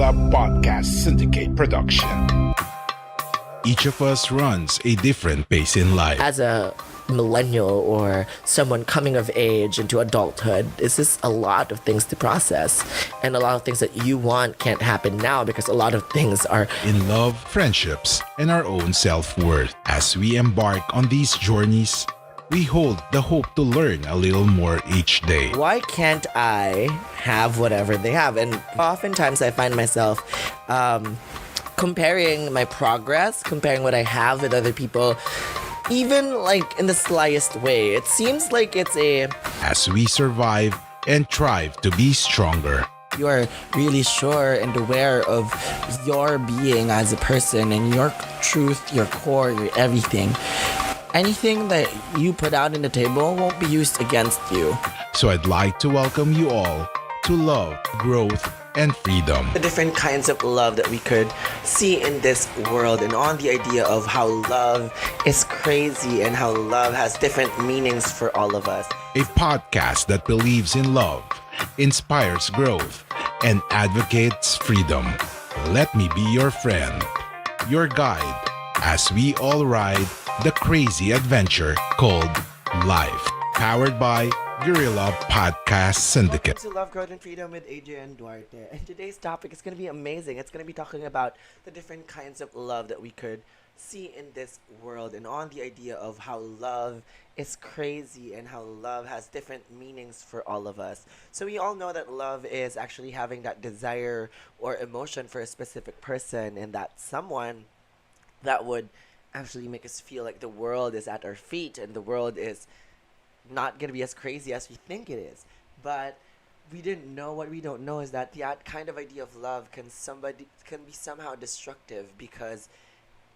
Love Podcast Syndicate production. Each of us runs a different pace in life. As a millennial or someone coming of age into adulthood, it's just a lot of things to process, and a lot of things that you want can't happen now because a lot of things are In love, friendships, and our own self-worth. As we embark on these journeys, we hold the hope to learn a little more each day. why can't I have whatever they have? And oftentimes I find myself comparing my progress, comparing what I have with other people, even like in the slyest way. It seems like it's As we survive and strive to be stronger. You are really sure and aware of your being as a person and your truth, your core, your everything. Anything that you put out in the table won't be used against you. So I'd like to welcome you all to love, growth, and freedom. the different kinds of love that we could see in this world, and on the idea of how love is crazy and how love has different meanings for all of us. A podcast that believes in love, inspires growth, and advocates freedom. Let me be your friend, your guide, as we all ride the crazy adventure called life. Powered by Gorilla Podcast Syndicate. To Love, Growth, and Freedom with Adrian Duarte. And today's topic is going to be amazing. It's going to be talking about the different kinds of love that we could see in this world, and on the idea of how love is crazy and how love has different meanings for all of us. So we all know that love is actually having that desire or emotion for a specific person, and that someone that would actually make us feel like the world is at our feet and the world is not going to be as crazy as we think it is. But we didn't know what we don't know is that that kind of idea of love can be somehow destructive, because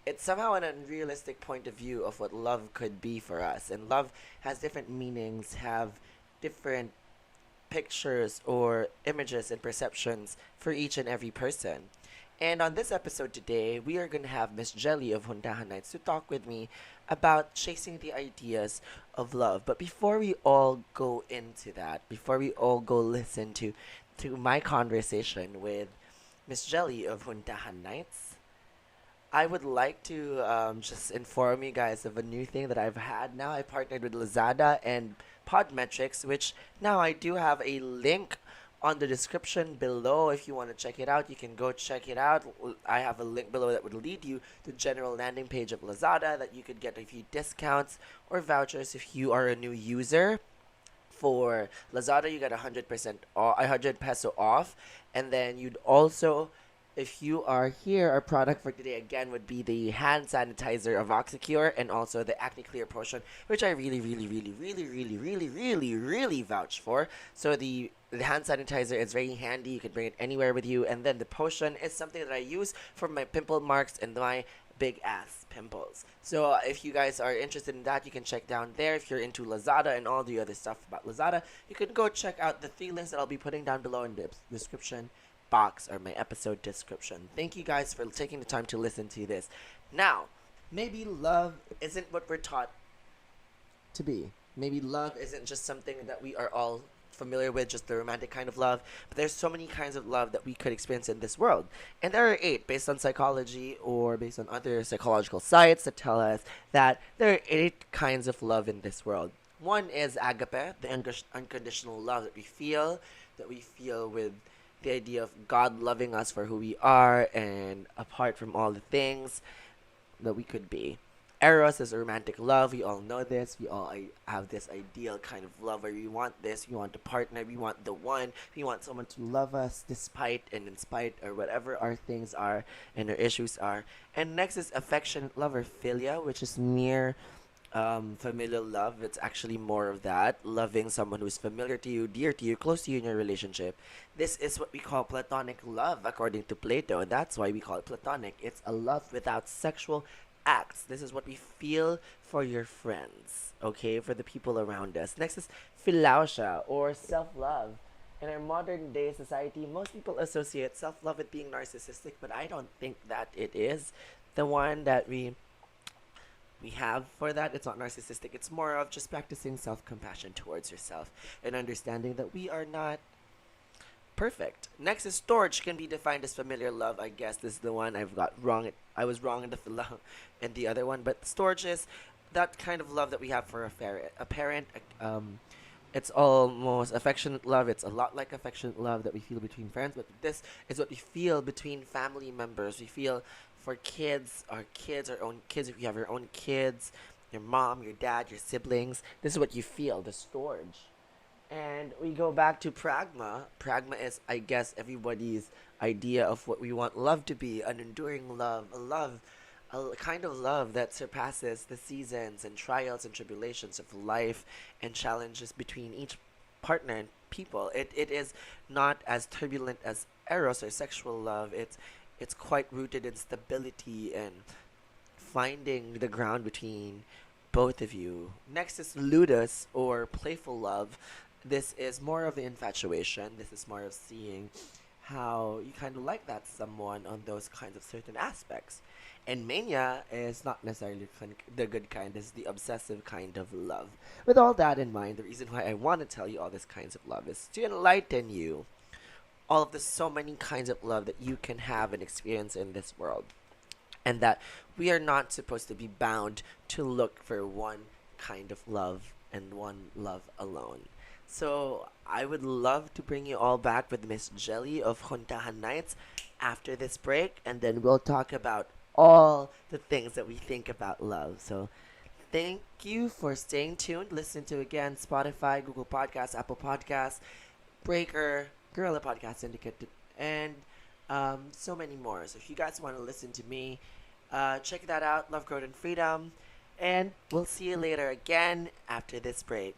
it's somehow an unrealistic point of view of what love could be for us. And love has different meanings, have different pictures or images and perceptions for each and every person. And on this episode today, we are going to have Miss Gelli of Huntahan Nights to talk with me about chasing the ideas of love. But before we all go into that, before we all go listen to my conversation with Miss Gelli of Huntahan Nights, I would like to just inform you guys of a new thing that I've had now. I partnered with Lazada and Podmetrics, which now I do have a link on the description below. If you want to check it out, you can go check it out. I have a link below that would lead you to the general landing page of Lazada that you could get a few discounts or vouchers if you are a new user. For Lazada, you get 100% off, 100 peso off, and then you'd also, if you are here, our product for today again would be the hand sanitizer of Oxycure, and also the Acne Clear Potion, which I really vouch for. So the hand sanitizer is very handy. You can bring it anywhere with you. And then the potion is something that I use for my pimple marks and my big ass pimples. So if you guys are interested in that, you can check down there. If you're into Lazada and all the other stuff about Lazada, you can go check out the 3 links that I'll be putting down below in the description box or my episode description. Thank you guys for taking the time to listen to this. Now, maybe love isn't what we're taught to be. Maybe love isn't just something that we are all familiar with, just the romantic kind of love, but there's so many kinds of love that we could experience in this world. And there are 8 based on psychology or based on other psychological sites that tell us that there are 8 kinds of love in this world. One is agape, the unconditional love that we feel with the idea of God loving us for who we are and apart from all the things that we could be. Eros is a romantic love. We all know this. We all have this ideal kind of love where we want this. We want a partner. We want the one. We want someone to love us despite and in spite or whatever our things are and our issues are. And next is affectionate love or philia, which is mere familial love. It's actually more of that, loving someone who is familiar to you, dear to you, close to you in your relationship. This is what we call platonic love according to Plato, and that's why we call it platonic. It's a love without sexual acts. This is what we feel for your friends, okay, for the people around us. Next is philautia or self-love. In our modern day society, most people associate self-love with being narcissistic, but I don't think that it is the one that we have for that. It's not narcissistic. It's more of just practicing self-compassion towards yourself and understanding that we are not Perfect. Next is storage can be defined as familiar love. I guess this is the one I've got wrong. I was wrong in the in the other one, but storage is that kind of love that we have for a parent. It's almost affectionate love. It's a lot like affectionate love that we feel between friends, but this is what we feel between family members. We feel for kids, our own kids. If you have your own kids, your mom, your dad, your siblings, this is what you feel. The storage. And we go back to pragma. Pragma is, I guess, everybody's idea of what we want love to be an enduring love, a kind of love that surpasses the seasons and trials and tribulations of life and challenges between each partner and people. It is not as turbulent as eros or sexual love. It's quite rooted in stability and finding the ground between both of you. Next is ludus or playful love. This is more of the infatuation. This is more of seeing how you kind of like that someone on those kinds of certain aspects. And mania is not necessarily the good kind, it's the obsessive kind of love. With all that in mind, the reason why I want to tell you all these kinds of love is to enlighten you all of the so many kinds of love that you can have and experience in this world, and that we are not supposed to be bound to look for one kind of love and one love alone. So I would love to bring you all back with Miss Gelli of Huntahan Nights after this break, and then we'll talk about all the things that we think about love. So thank you for staying tuned. Listen to again Spotify, Google Podcasts, Apple Podcasts, Breaker, Gorilla Podcast Syndicate, and so many more. So if you guys want to listen to me, check that out. Love, Growth, and Freedom. And we'll see you later again after this break.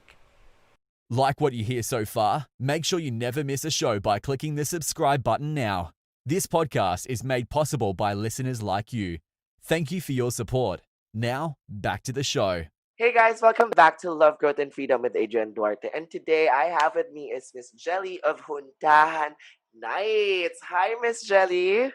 Like what you hear so far? Make sure you never miss a show by clicking the subscribe button now. This podcast is made possible by listeners like you. Thank you for your support. Now, back to the show. Hey guys, welcome back to Love, Growth, and Freedom with Adrian Duarte. And today I have with me is Miss Gelli of Huntahan Nights. Hi, Miss Gelli.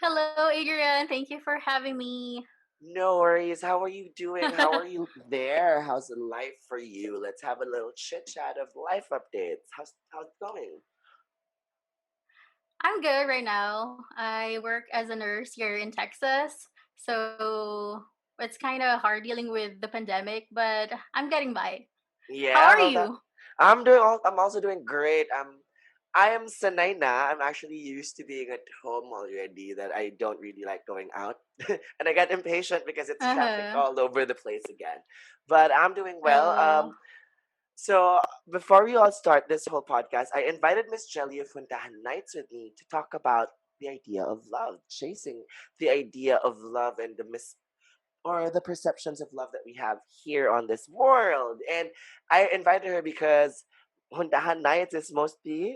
Hello, Adrian. Thank you for having me. No worries. How are you doing? How are you there? How's the life for you? Let's have a little chit chat of life updates. How's it going? I'm good right now. I work as a nurse here in Texas. So it's kind of hard dealing with the pandemic, but I'm getting by. How Yeah, are well, that you? I'm also doing great. I am sanay na. I'm actually used to being at home already. That I don't really like going out, and I get impatient because it's traffic Uh-huh. all over the place again. But I'm doing well. Oh, So before we all start this whole podcast, I invited Miss Jelly of Huntahan Nights with me to talk about the idea of love, chasing the idea of love and the perceptions of love that we have here on this world. And I invited her because Hundahan Nights is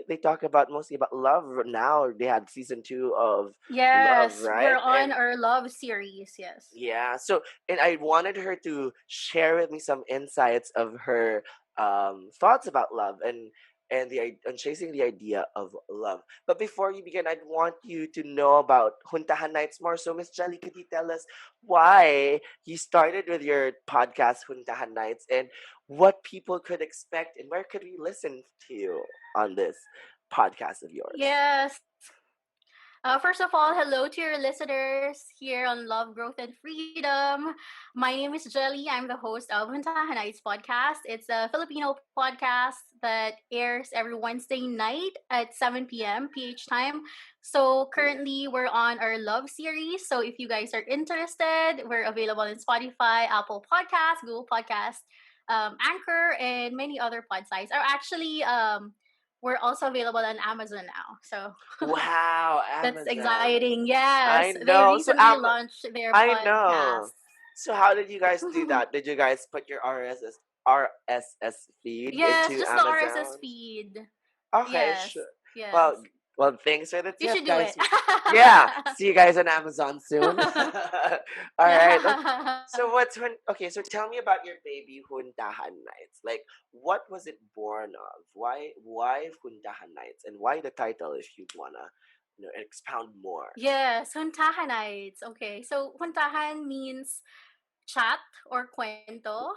they talk about mostly about love now. They had season 2 of Love, yes. We're right? on And our love series. Yes. yeah, so and I wanted her to share with me some insights of her thoughts about love and chasing the idea of love. But before you begin, I'd want you to know about Huntahan Nights more. So, Miss Jelly, could you tell us why you started with your podcast Huntahan Nights and what people could expect and where could we listen to you on this podcast of yours? Yes. First of all, hello to your listeners here on Love, Growth, and Freedom. My name is Jelly. I'm the host of Huntahan Nights podcast. It's a Filipino podcast that airs every Wednesday night at 7 p.m. PH time. So currently, we're on our love series. So if you guys are interested, we're available in Spotify, Apple Podcasts, Google Podcasts, Anchor, and many other pod sites. Are actually we're also available on Amazon now. So Wow, that's Amazon. exciting. Yes, I they know. recently launched their I podcast. know. So how did you guys do that? Did you guys put your RSS feed Yes, into just the RSS Amazon? feed. Okay, Yes, sure. yes. Well, thanks for the You tip, should do guys. it. Yeah, see you guys on Amazon soon. All right. Yeah. So what's when? Okay, so tell me about your baby Huntahan Nights. Like, what was it born of? Why Huntahan Nights, and why the title? If you wanna, expound more. Yes, Huntahan Nights. Okay, so Huntahan means chat or cuento.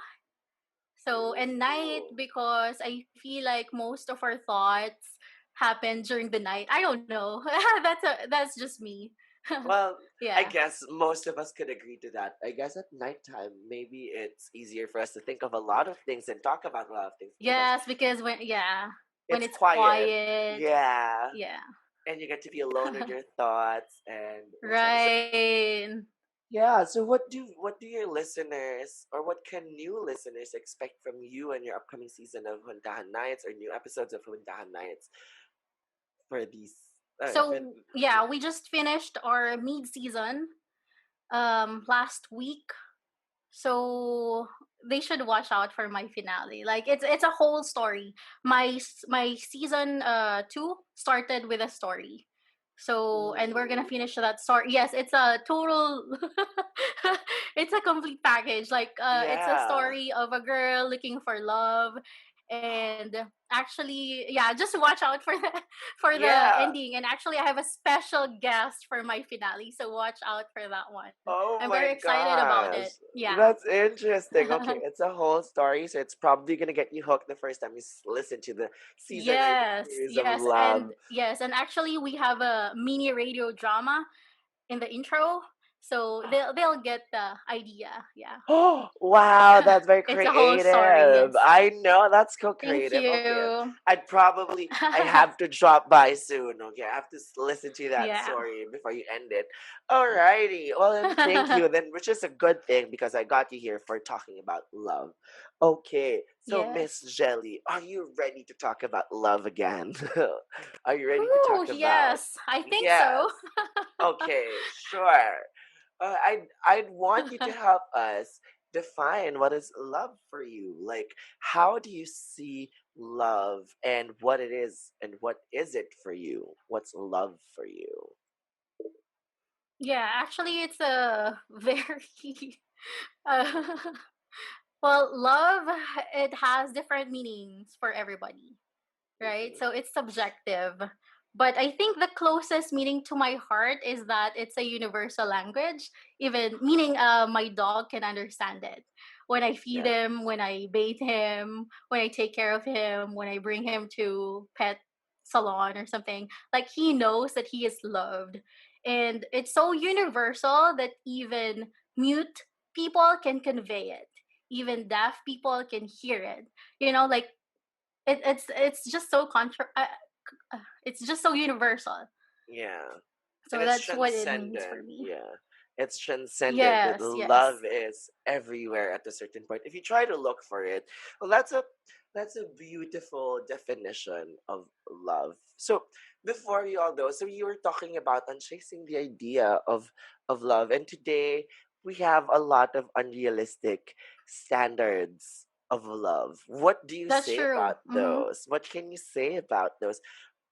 So, and night Ooh. because I feel like most of our thoughts happen during the night. I don't know. That's just me. Well, I Yeah. guess most of us could agree to that. I guess at nighttime, maybe it's easier for us to think of a lot of things and talk about a lot of things because Yes, because when it's it's quiet. quiet, Yeah. yeah. And you get to be alone with your thoughts and whatsoever. So, Right. yeah, so what do your listeners or what can new listeners expect from you and your upcoming season of Huntahan Nights or new episodes of Huntahan Nights for these for, So yeah, yeah. we just finished our mid season last week. So they should watch out for my finale. Like it's a whole story. My season 2 started with a story. So and we're gonna Ooh. finish that story. Yes, it's a total it's a complete package. Like it's a Yeah. story of a girl looking for love, and actually yeah, just watch out for the for the Yeah. ending. And actually I have a special guest for my finale, so watch out for that one. Oh I'm very my excited about gosh. it. Yeah. That's interesting. Okay, it's a whole story, so it's probably gonna get you hooked the first time you listen to the season or the Yes, series of yes, love. and yes, and actually we have a mini radio drama in the intro, so they'll get the idea. Yeah. Oh, wow, that's very It's a whole story, creative. yes. I know that's so Thank creative. Okay, you. I have to drop by soon. Okay, I have to listen to that Yeah. story before you end it. Alrighty. Well, then thank you. Then, which is a good thing because I got you here for talking about love. Okay, so Yes. Miss Jelly, are you ready to talk about love again? Are you ready to Whew, talk about? yes, I think so. Yes. Okay, sure. I'd want you to help us define what is love for you. Like, how do you see love and what it is and what is it for you? What's love for you? Yeah, actually it's a very uh, well, love, it has different meanings for everybody, right? Hmm. So it's subjective. But I think the closest meaning to my heart is that it's a universal language, even meaning my dog can understand it. When I feed Yeah. him, when I bathe him, when I take care of him, when I bring him to pet salon or something, like he knows that he is loved. And it's so universal that even mute people can convey it. Even deaf people can hear it. Like it's just so it's just so universal. Yeah. And So it's that's what it means transcendent. for me. Yeah. It's transcendent that Yes, love yes. is everywhere at a certain point. If you try to look for it, well that's a beautiful definition of love. So before you all go, so you were talking about unchasing the idea of love. And today we have a lot of unrealistic standards of love. What do you That's say true. about those? What can you say about those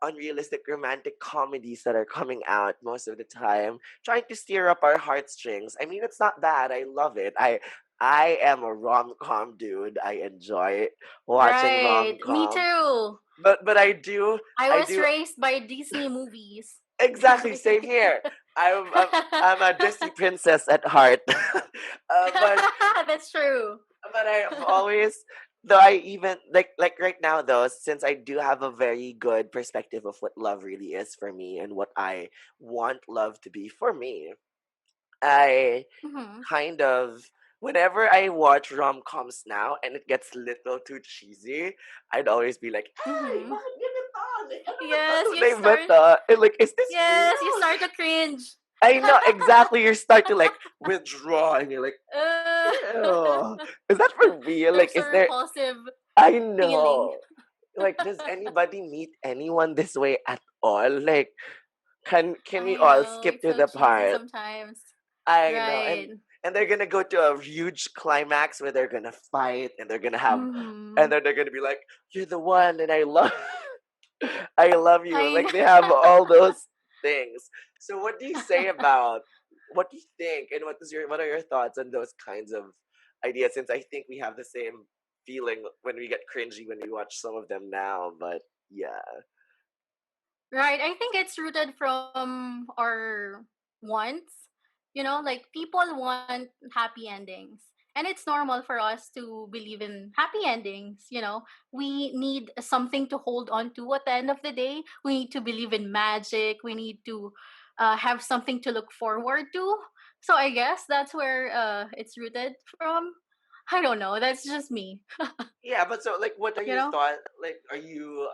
unrealistic romantic comedies that are coming out most of the time, trying to steer up our heartstrings? I mean, it's not bad. I love it. I am a rom-com dude. I enjoy watching Right. Me rom-com. too. But I I was do raised by Disney movies. exactly same here. I'm a Disney princess at heart. But That's true. I've always though I even like right now though, since I do have a very good perspective of what love really is for me and what I want love to be for me, I Hmm. kind of whenever I watch rom coms now and it gets a little too cheesy, I'd always be like, "Hey, Hmm. bakit ganito? Like, ano ba to? Yes, you Tunay ba start. to? And like, is this Yes, you real?" start to cringe. I know exactly. You start to like withdraw, and you're like, uh, "Ew, is that for real? Like, there's a is there?" repulsive I feeling. know. Like, does anybody meet anyone this way at all? Like, can we I all know, skip it's to so the cheesy part? sometimes. I know, Right. and they're gonna go to a huge climax where they're gonna fight and they're gonna have, and Hmm. then they're gonna be like, "You're the one," and I love, I love you. I Like they have all those things. So, what do you say about? What do you think, and what are your thoughts on those kinds of ideas? Since I think we have the same feeling when we get cringy when we watch some of them now, but yeah. Right. I think it's rooted from our wants. Like people want happy endings. And it's normal for us to believe in happy endings. We need something to hold on to at the end of the day. We need to believe in magic. We need to have something to look forward to. So I guess that's where it's rooted from. I don't know. That's just me. Yeah, but so like, what are you your know? thoughts? Like, are you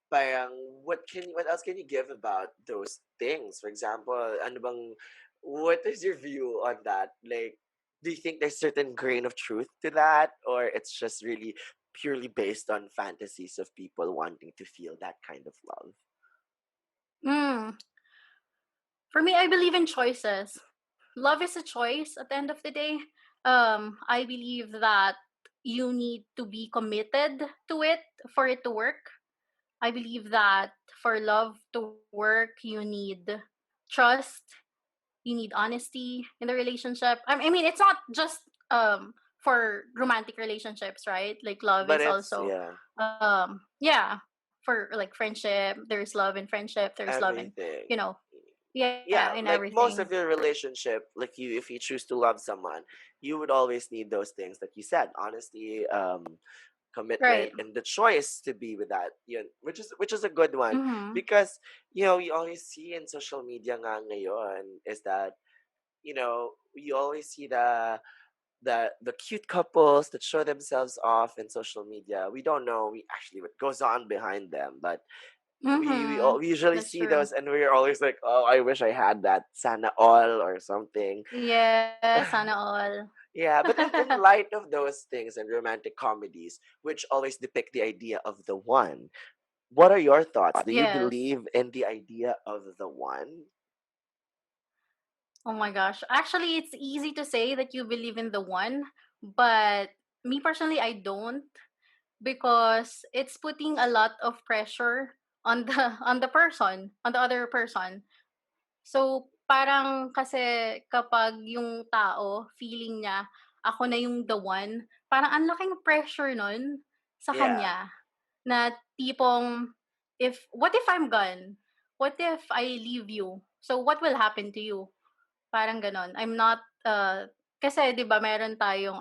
parang what else can you give about those things? For example, ano bang, what is your view on that? Like, do you think there's certain grain of truth to that, or it's just really purely based on fantasies of people wanting to feel that kind of love? Mm. For me, I believe in choices. Love is a choice at the end of the day. I believe that you need to be committed to it for it to work. I believe that for love to work, you need trust, you need honesty in the relationship. I mean, it's not just for romantic relationships, right? Like love But is it's, also yeah, yeah, for like friendship. There's love in friendship. There's love in everything. you know yeah, in Yeah, like most everything. of your relationship, like you, if you choose to love someone, you would always need those things that you said: honesty, Right. commitment, and the choice to be with that, which is a good one. Mm-hmm. Because we always see in social media nga ngayon is that, you always see the cute couples that show themselves off in social media. We don't know we actually what goes on behind them, but Mm-hmm. we usually That's see true. those, and we're always like, oh, I wish I had that sana all or something. Yes, sana all. Yeah, but in light of those things and romantic comedies, which always depict the idea of the one, what are your thoughts? Do you Yes. believe in the idea of the one? Oh my gosh. Actually, it's easy to say that you believe in the one, but me personally, I don't, because it's putting a lot of pressure on the on the other person. So parang kasi kapag yung tao feeling niya ako na yung the one, parang ang laking pressure nun sa Yeah, kanya na tipong what if I'm gone? What if I leave you? So what will happen to you? Parang gano'n. I'm not, kasi 'di ba meron tayong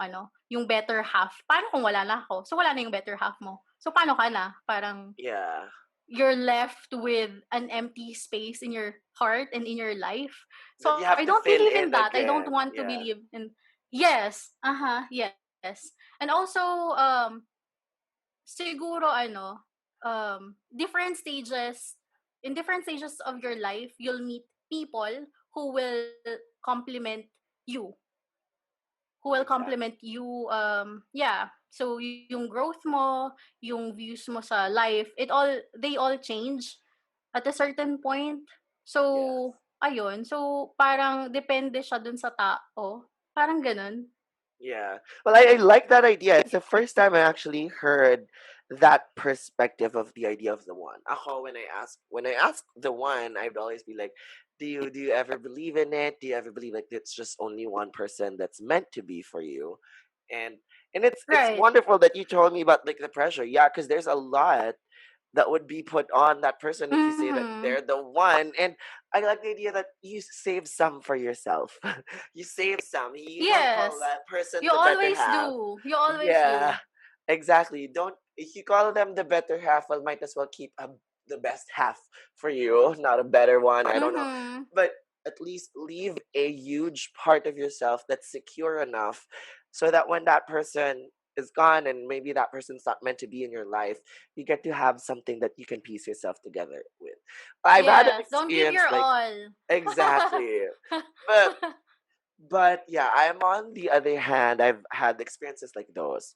yung better half. Paano kung wala na ako? So wala na yung better half mo. So paano ka na? Parang yeah, you're left with an empty space in your heart and in your life. that So you I have to don't fill believe in in that. I don't again. want to Yeah, believe in. Yes. Uh-huh. Yes. And also siguro different stages of your life, you'll meet people who will complement you, exactly. yeah. So yung growth mo, yung views mo sa life, they all change at a certain point. So Yes. ayun, so parang depende siya dun sa tao, parang ganun. Yeah. Well, I like that idea. It's the first time I actually heard that perspective of the idea of the one. Ako, when I ask the one, I'd always be like, do you ever believe in it? Do you ever believe like it's just only one person that's meant to be for you? And it's Right. wonderful that you told me about like the pressure. Yeah, because there's a lot that would be put on that person if you say that Mm-hmm. they're the one. And I like the idea that you save some for yourself. You save some. You don't call Yes. that person You the better always half. do. You always Yeah, do. exactly. Don't If you call them the better half, well, might as well keep the best half for you, not a better one. I don't know, Mm-hmm. but at least leave a huge part of yourself that's secure enough, so that when that person is gone and maybe that person's not meant to be in your life, you get to have something that you can piece yourself together with. I've had an Yes. Don't give experience your like all. exactly, but yeah, I'm on the other hand, I've had experiences like those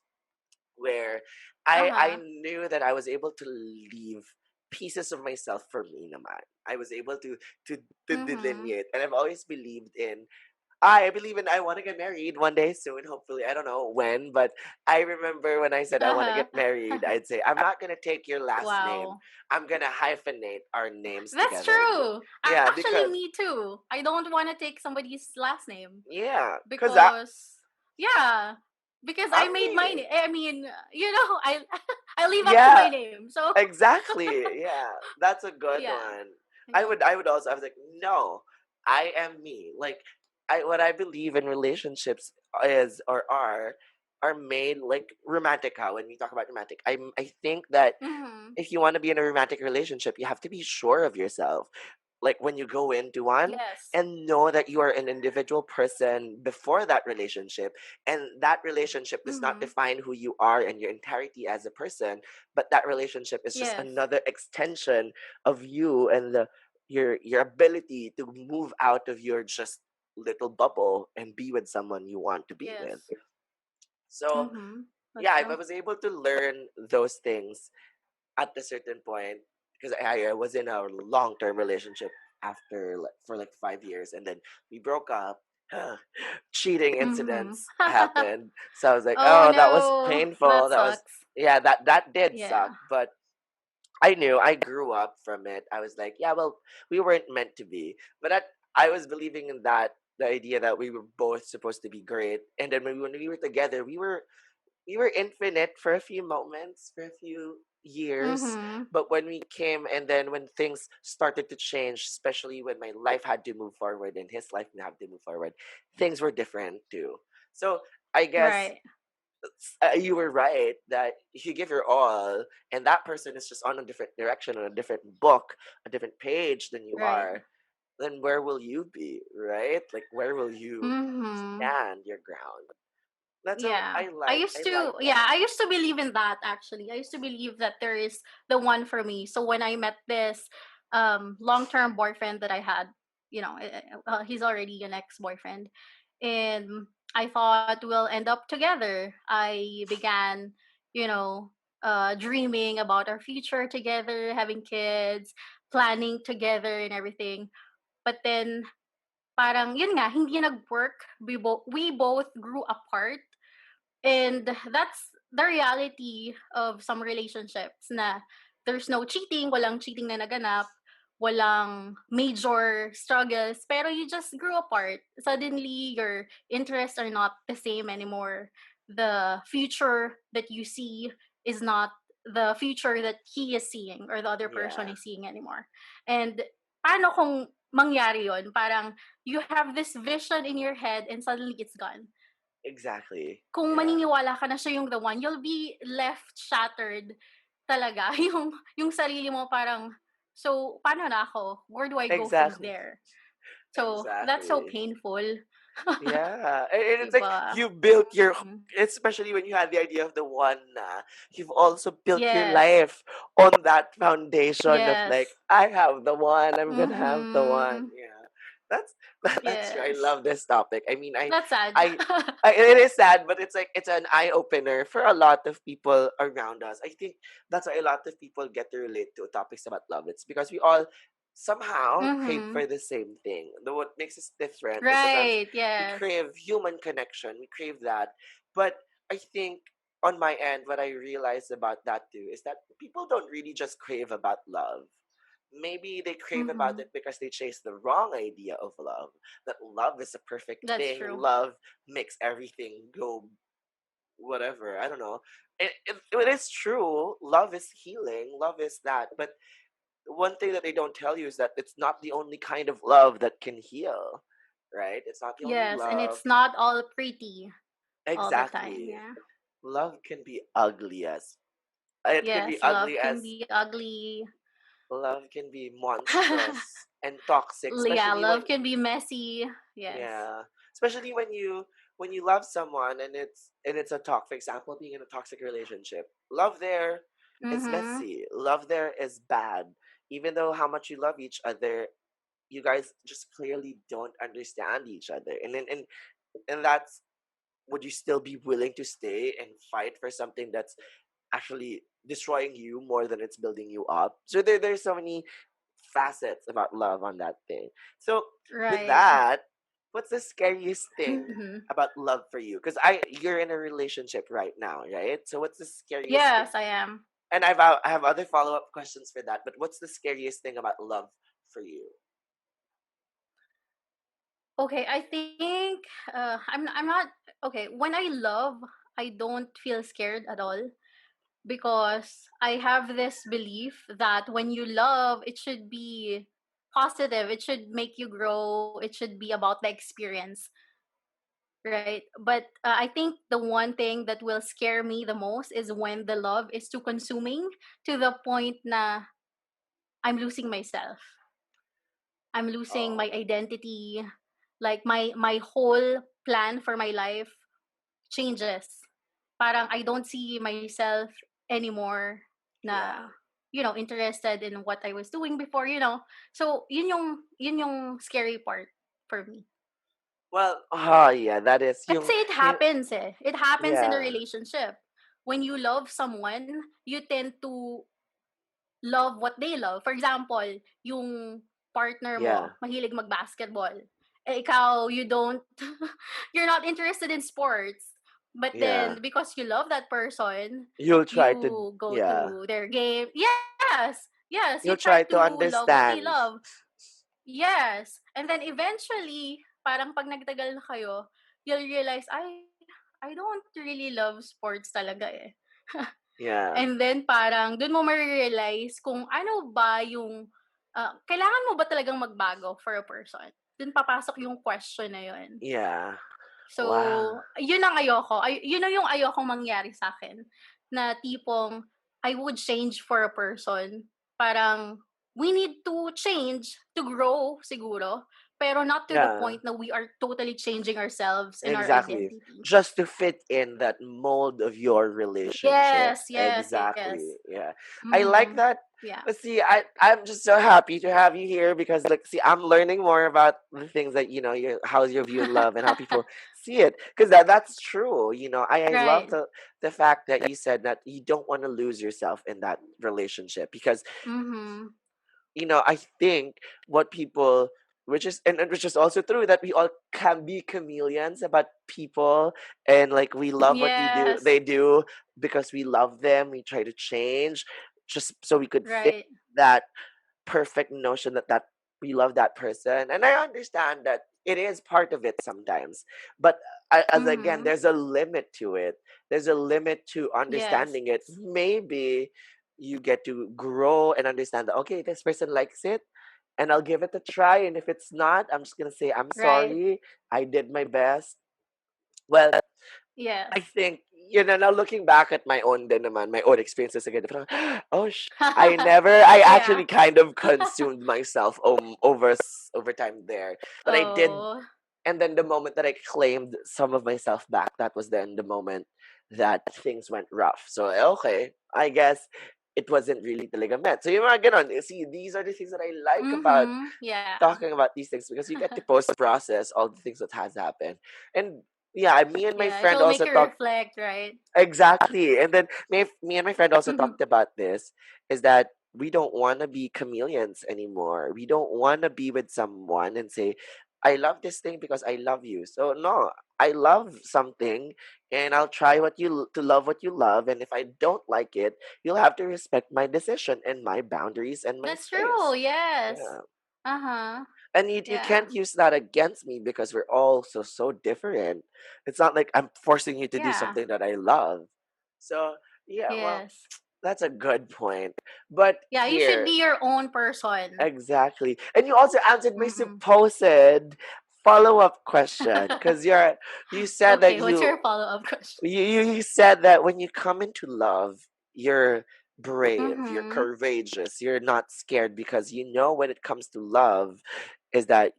where I Uh-huh. knew that I was able to leave pieces of myself for me naman. I was able to to Mm-hmm. delineate, and I've always believed in. I believe in I want to get married one day soon, hopefully. I don't know when, but I remember when I said I want to Uh-huh. get married, I'd say, I'm not going to take your last name. Wow. I'm going to hyphenate our names That's together. true. Yeah, Actually, because, me too. I don't want to take somebody's last name yeah, because because, yeah, because I I'm made my me. I mean, I I live up to my Yeah, name. So, exactly. Yeah, that's a good yeah. one. I Yeah. would I would also I was like, no, I am me. Like what I believe in relationships is or are made like romantic. How when we talk about romantic, I think that Mm-hmm. if you want to be in a romantic relationship, you have to be sure of yourself. Like when you go into one Yes. and know that you are an individual person before that relationship, and that relationship does not Mm-hmm. define who you are and your entirety as a person, but that relationship is just Yes. another extension of you and your ability to move out of your just little bubble and be with someone you want to be with. Yes. So Mm-hmm. That's yeah, if I true. was able to learn those things at a certain point, because I was in a long-term relationship after like for like 5 years, and then we broke up. Cheating Mm-hmm. incidents happened, so I was like, Oh oh, that was no, painful. that That was, sucks. yeah, that did suck. Yeah. But I knew, I grew up from it. I was like, yeah, well, we weren't meant to be. But I was believing in that, the idea that we were both supposed to be great. And then when we were together, we were infinite for a few moments, for a few years. Mm-hmm. But when we came, and then when things started to change, especially when my life had to move forward and his life had to move forward, things were different too. So I guess Right. you were right that if you give your all and that person is just on a different direction, on a different book, a different page than you Right. are, then where will you be, right? Like where will you Mm-hmm. stand your ground? That's how Yeah. I I like used I to like yeah, that. I used to believe in that actually. I used to believe that there is the one for me. So when I met this long-term boyfriend that I had, he's already an ex-boyfriend, and I thought we'll end up together. I began, you know, dreaming about our future together, having kids, planning together and everything. But then parang yun nga hindi nag-work. We both grew apart, and that's the reality of some relationships na there's no cheating, walang cheating na naganap, walang major struggles, pero you just grew apart. Suddenly, your interests are not the same anymore. The future that you see is not the future that he is seeing or the other person Yeah, is seeing anymore. And paano kung mangyari yon? Parang you have this vision in your head and suddenly it's gone. exactly. Kung Yeah, maniniwala ka na siya yung the one, you'll be left shattered talaga. Yung sarili mo parang, so, paano na ako? Where do I go from exactly. there? So, that's so Exactly. painful. Yeah, and it's like Diba? you built your, Mhm. especially when you had the idea of the one, you've also built your Yes. life on that foundation of like, Yes. I have the one, I'm gonna have the one. Mm-hmm. Yeah, that's that's true. I Yes. love this topic. I mean, That's sad. I, it is sad, but it's like it's an eye opener for a lot of people around us. I think that's why a lot of people get to relate to topics about love. It's because we all somehow crave Mm-hmm. for the same thing. The what makes us different is sometimes Right. we Yes. crave human connection. We crave that. But I think on my end, what I realized about that too is that people don't really just crave about love. Maybe they crave about Mm-hmm. it because they chase the wrong idea of love. That love is a perfect That's thing. true. Love makes everything go whatever. I don't know. It is true. Love is healing. Love is that. But one thing that they don't tell you is that it's not the only kind of love that can heal, right? It's not the only Yes. And love. it's not all pretty all the time. Exactly. Yeah. Love can be ugly as it can be Yes. ugly Love can as be ugly. love can be monstrous and toxic, Yeah. especially when Love can be messy. Yes. yeah, especially when you love someone and it's a talk. For example, being in a toxic relationship, love there is Mm-hmm. messy. Love there is bad. Even though how much you love each other, you guys just clearly don't understand each other, and that's would you still be willing to stay and fight for something that's actually destroying you more than it's building you up? So there's so many facets about love on that thing. So with Right. that, what's the scariest thing Mm-hmm. about love for you? Because you're in a relationship right now, right? So what's the scariest thing? Yes, I am. And I have other follow-up questions for that, but what's the scariest thing about love for you? Okay, I think I'm not okay. When I love, I don't feel scared at all because I have this belief that when you love, it should be positive. It should make you grow. It should be about the experience, right? But I think the one thing that will scare me the most is when the love is too consuming to the point na I'm losing myself. I'm losing my Oh, identity. Like my whole plan for my life changes. Parang I don't see myself anymore yeah. na interested in what I was doing before. So yun yung scary part for me. Well, oh yeah, that is Kasi it yung happens eh. It happens in a yeah, relationship. When you love someone, you tend to love what they love. For example, yung partner yeah, mo, mahilig mag-basketball. Eh, ikaw, you don't, you're not interested in sports. But yeah. then, because you love that person, You'll try to you go yeah. to their game. Yes, you You'll try to try to love what they understand. love. Yes. And then eventually, parang pag nagtagal na kayo, you'll realize, I don't really love sports talaga eh. Yeah, And then parang dun mo ma-realize kung ano ba yung kailangan mo ba talagang magbago for a person? Dun papasok yung question na yun. yeah. Wow. So, yun ang ayoko. Yun ang yung ayokong mangyari sa akin. Na tipong, I would change for a person. Parang, we need to change to grow, siguro. Pero not to the Yeah. point na we are totally changing ourselves and our Exactly. identity. Just to fit in that mold of your relationship. Yes. Exactly. Yeah. I like Mm-hmm. that. Yeah. But see, I'm just so happy to have you here because like see, I'm learning more about the things that how's your view in love and how people see it. Because that's true. I love Right. the fact that you said that you don't want to lose yourself in that relationship because Mm-hmm. I think what people, which is also true that we all can be chameleons about people, and like we love what Yes. they do because we love them. We try to change just so we could fit Right. that perfect notion that we love that person, and I understand that it is part of it sometimes, but as again, Mm-hmm. there's a limit to it. There's a limit to Yes. understanding it. Maybe you get to grow and understand that okay, this person likes it, and I'll give it a try, and if it's not, I'm just gonna say I'm Right. sorry, I did my best. Well, I Yes. think, now looking back at my own din naman, my own experiences again, parang, oh, I Yeah. actually kind of consumed myself over time there. But I did, Oh. and then the moment that I claimed some of myself back, that was then the moment that things went rough. So, okay, I guess it wasn't really talaga meant. So, yung mga ganon, see, these are the things that I like about Mm-hmm. Yeah. talking about these things because you get to post process all the things that has happened. And yeah, me and my Yeah. It friend will make also you talked. reflect, right? Exactly. And then me and my friend also talked about this is that we don't want to be chameleons anymore. We don't want to be with someone and say, I love this thing because I love you. So no, I love something and I'll try to love what you love. And if I don't like it, you'll have to respect my decision and my boundaries and my That's true. space. Yes. Yeah. Uh-huh. And you Yeah. can't use that against me because we're all so different. It's not like I'm forcing you to do Yeah. something that I love. So yeah, well, Yes. that's a good point. But Yeah, you should here, be your own person. exactly. And you also answered my Mm-hmm. supposed follow-up question because you said that Okay, what's your follow-up question? you said that when you come into love, you're brave, you're Mm-hmm. courageous, you're not scared because when it comes to love is that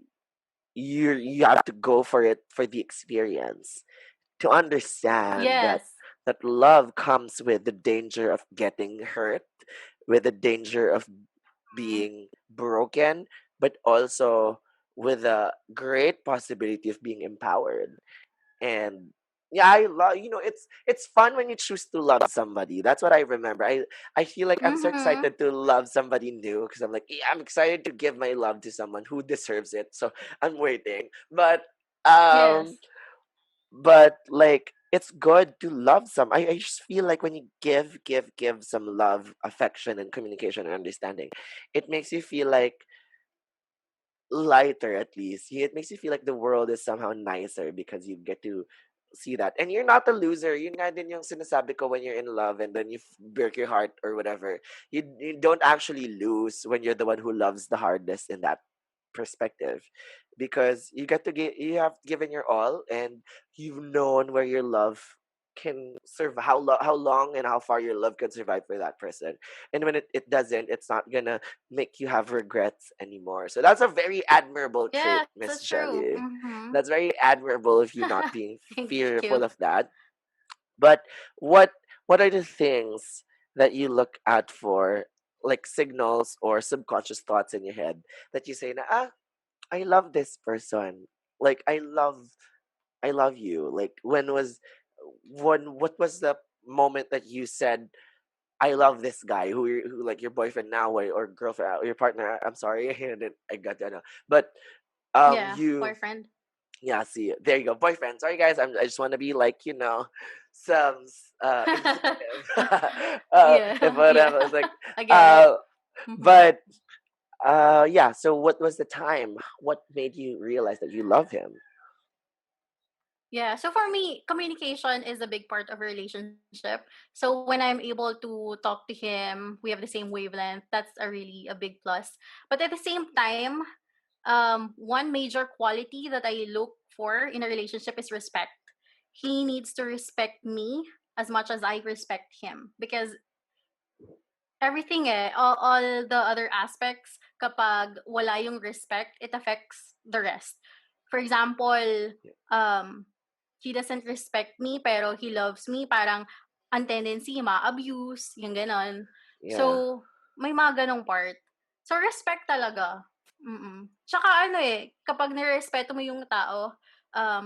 you have to go for it for the experience to understand that Yes. love comes with the danger of getting hurt, with the danger of being broken, but also with a great possibility of being empowered. And yeah, I love, it's fun when you choose to love somebody. That's what I remember. I feel like I'm so Mm-hmm. excited to love somebody new because I'm like, yeah, I'm excited to give my love to someone who deserves it. So I'm waiting. Um Yes. but like it's good to love I just feel like when you give some love, affection and communication and understanding, it makes you feel like lighter. At least it makes you feel like the world is somehow nicer because you get to see that. And you're not a loser. Yun nga din yung sinasabi ko when you're in love and then you break your heart or whatever. You don't actually lose when you're the one who loves the hardest in that perspective, because you have given your all, and you've known where your love can survive, how long and how far your love can survive for that person. And when it doesn't, it's not gonna make you have regrets anymore. So that's a very admirable trait, Yes, Miss that's true. Jelly. Mm-hmm. That's very admirable of you not being Thank you. fearful of that. But what what are the things that you look at for, like signals or subconscious thoughts in your head, that you say na, I love this person. Like I love you. Like what was the moment that you said I love this guy who like your boyfriend now, or girlfriend, or your partner. I'm sorry, I got that now. But Yeah, you, boyfriend. yeah, see, there you go, boyfriend. Sorry, guys, I just want to be like, some inclusive. If Yeah, yeah. whatever, it's like, I get it. uh, Mm-hmm. but yeah. So, what was the time? What made you realize that you love him? Yeah, so for me, communication is a big part of a relationship. So when I'm able to talk to him, we have the same wavelength. That's a big plus. But at the same time, one major quality that I look for in a relationship is respect. He needs to respect me as much as I respect him, because everything all the other aspects, kapag wala yung respect, it affects the rest. For example, um he doesn't respect me pero he loves me, parang ang tendency ma-abuse, yung ganon. Yeah. So, may mga ganong part. So, respect talaga. Tsaka kapag nirespeto mo yung tao,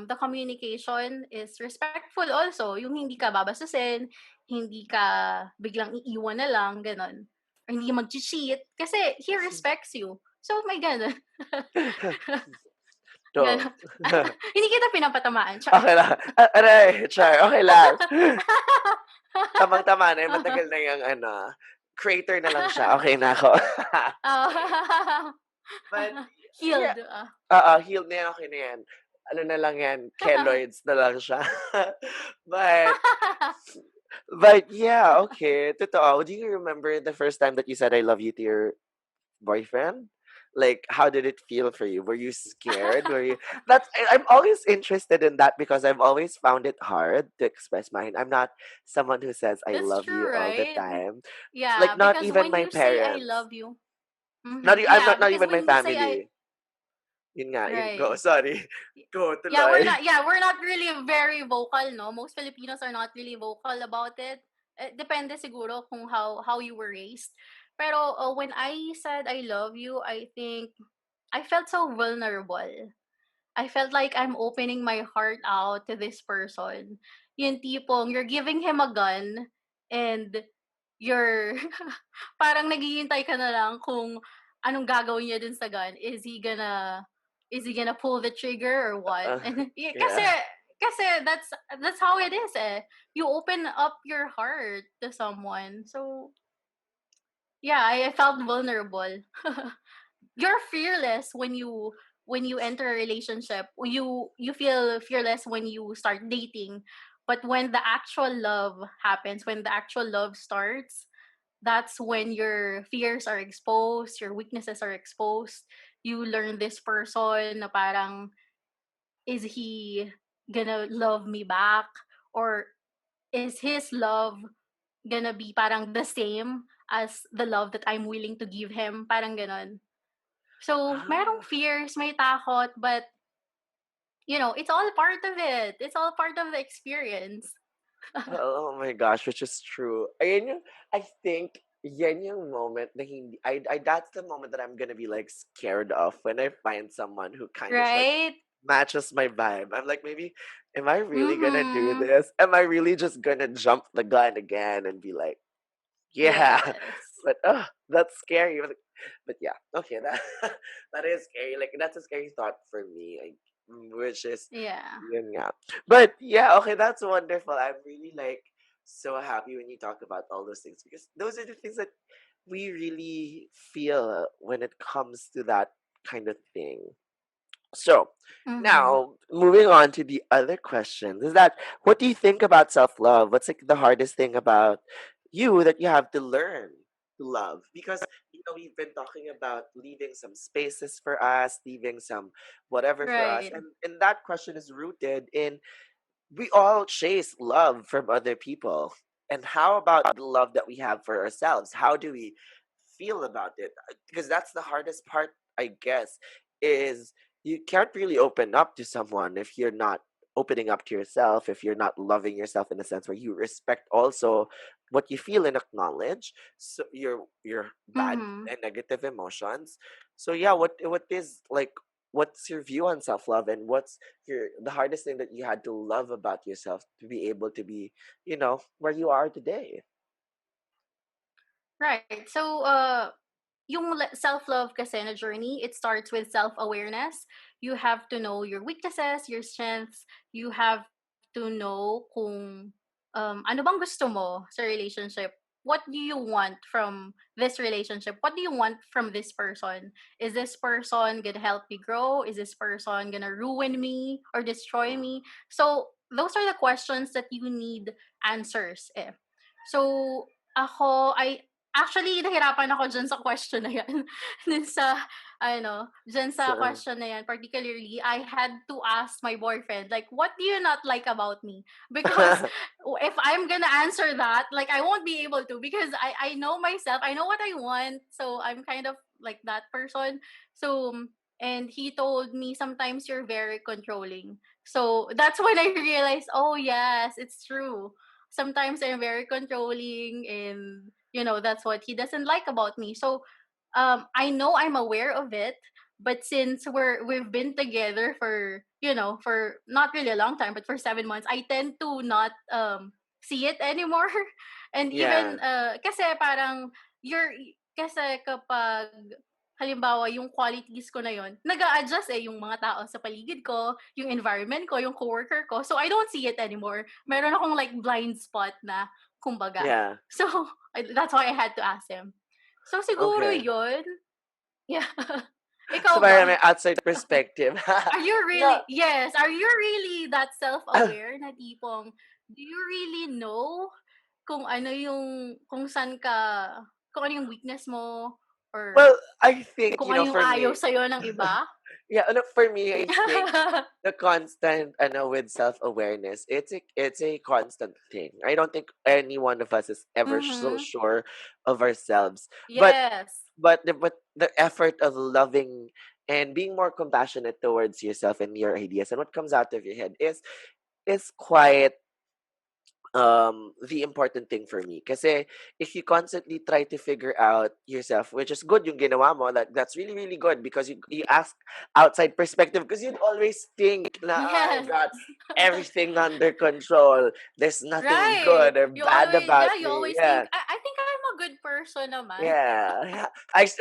the communication is respectful also. Yung hindi ka babasusin, hindi ka biglang iiwan na lang, ganon. Or hindi mag-cheat kasi he respects you. So, may ganon. To. Ganon. Hindi kita pinapatamaan. Char. Okay lang. Aray, char. Okay lang. Tamang-tama na. Matagal na yung creator na lang siya. Okay na ako. Oh. But, yeah. Healed. Healed na yan. Okay na yan. Ano na lang yan, keloids na lang siya. but, yeah, okay. Totoo. Do you remember the first time that you said I love you to your boyfriend? Like, how did it feel for you? Were you scared? Were you? I'm always interested in that because I've always found it hard to express mine. I'm not someone who says I That's love you true, all the right? time. Yeah, Like, not because even when my you say I parents. love you, I'm yeah, not because even my when you say I, family. Yun nga, go. right. Sorry. Go Yeah, we're tuloy. not. Yeah, we're not really very vocal, no. Most Filipinos are not really vocal about it. Depende siguro kung how you were raised. Pero when I said I love you, I think I felt so vulnerable. I felt like I'm opening my heart out to this person. Yung tipong you're giving him a gun and you're parang naghihintay ka na lang kung anong gagawin niya dun sa gun. Is he gonna pull the trigger or what? Uh, And yeah. kasi that's how it is eh. You open up your heart to someone. So yeah, I felt vulnerable. You're fearless when you enter a relationship. You feel fearless when you start dating, but when the actual love happens, when the actual love starts, that's when your fears are exposed, your weaknesses are exposed. You learn this person na parang, is he gonna love me back, or is his love gonna be parang the same as the love that I'm willing to give him, parang ganon. So, merong Ah. fears, may takot, but it's all part of it. It's all part of the experience. Oh my gosh, which is true. Ayun yung, I think, yan yung moment na hindi, that's the moment that I'm gonna be like scared of when I find someone who kind of like Right? matches my vibe. I'm like, maybe, am I really gonna do Mm-hmm. this? Am I really just gonna jump the gun again and be like, yeah? Yes. But that's scary. But yeah, okay, that that is scary. Like that's a scary thought for me. Like, which is, Yeah. yun nga. But yeah, okay, that's wonderful. I'm really like so happy when you talk about all those things, because those are the things that we really feel when it comes to that kind of thing. So Mm-hmm. now moving on to the other question is that what do you think about self love? What's like the hardest thing about you that you have to learn to love? Because we've been talking about leaving some spaces for us, leaving some whatever for us, Right. and that question is rooted in we all chase love from other people. And how about the love that we have for ourselves? How do we feel about it? Because that's the hardest part, I guess, is you can't really open up to someone if you're not opening up to yourself, if you're not loving yourself in a sense where you respect also what you feel and acknowledge so your bad Mm-hmm. and negative emotions. So yeah, what is like what's your view on self-love, and what's the hardest thing that you had to love about yourself to be able to be where you are today? Right. So, yung self-love kasi na journey, it starts with self-awareness. You have to know your weaknesses, your strengths. You have to know kung ano bang gusto mo sa relationship. What do you want from this relationship? What do you want from this person? Is this person gonna help me grow? Is this person gonna ruin me or destroy Mm. me? So those are the questions that you need answers. Eh. So I actually, nahirapan ako dyan sa question na yan. Dun sa, dyan sa So question na yan, particularly, I had to ask my boyfriend, like, what do you not like about me? Because if I'm gonna answer that, like, I won't be able to because I know myself, I know what I want, so I'm kind of like that person. So, and he told me sometimes you're very controlling. So that's when I realized, oh yes, it's true. Sometimes I'm very controlling and that's what he doesn't like about me. So I know I'm aware of it, but since we've been together for for not really a long time, but for 7 months, I tend to not see it anymore. And yeah, even kasi parang you're kasi kapag halimbawa yung qualities ko na yon nag-a-adjust yung mga tao sa paligid ko, yung environment ko, yung coworker ko. So I don't see it anymore. Meron akong like blind spot na kumbaga. yeah. So that's why I had to ask him. So siguro Okay. yun. Yeah. So Ikaw para ba? may outside perspective. Are you No. really, yes, are you really that self-aware na tipong, do you really know kung ano yung, kung saan ka, kung ano yung weakness mo, or Well, I think, kung ano yung for ayaw me, sa'yo ng iba? yeah, for me, I think the constant, with self-awareness, it's a constant thing. I don't think any one of us is ever so Mm-hmm. sure of ourselves. But Yes. the effort of loving and being more compassionate towards yourself and your ideas and what comes out of your head is quite the important thing for me kasi if you constantly try to figure out yourself, which is good yung ginawa mo, that's really really good because you ask outside perspective because you'd always think na I Yes. got everything under control, there's nothing Right. good or You bad always, about yeah, you me. always think, Yeah. I think I'm a good person naman. Yeah, yeah.